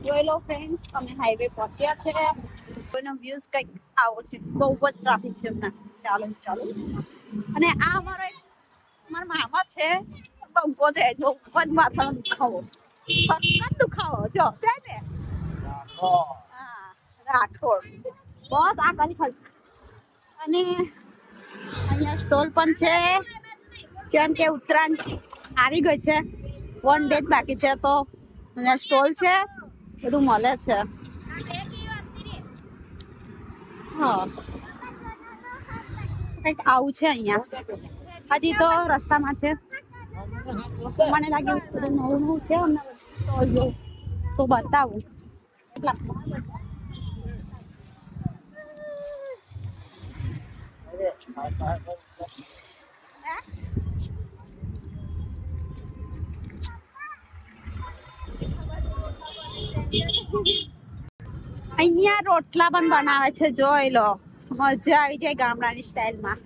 જોઈ લો ફ્રેન્ડ્સ, અમે હાઈવે પહોંચ્યા છે. કોઈનો વ્યૂઝ કંઈક આવો છે, બહુ જ ટ્રાફિક છે હમણાં. ચાલો ચાલો. અને આ અમારો મારા મામા છે, બંકો છે, જો જ માથાનો દુખાવો, સખત દુખાવો જો છે ને. હા, રાઠોડ બસ આ ખાલી. અને અહીંયા સ્ટોલ પણ છે, કેમ કે ઉત્તરાયણ આવી ગઈ છે, 1 ડે બાકી છે, તો અહીંયા સ્ટોલ છે, બધું મળે છે. હા, કંઈક આવું છે અહીંયા. હજી તો રસ્તામાં છે, મને લાગ્યું બધું નવું નવું છે સ્ટોલ જેવું, તો બતાવું. અહીંયા રોટલા પણ બનાવે છે, જોઈ લો. મજા આવી જાય ગામડાની સ્ટાઈલમાં.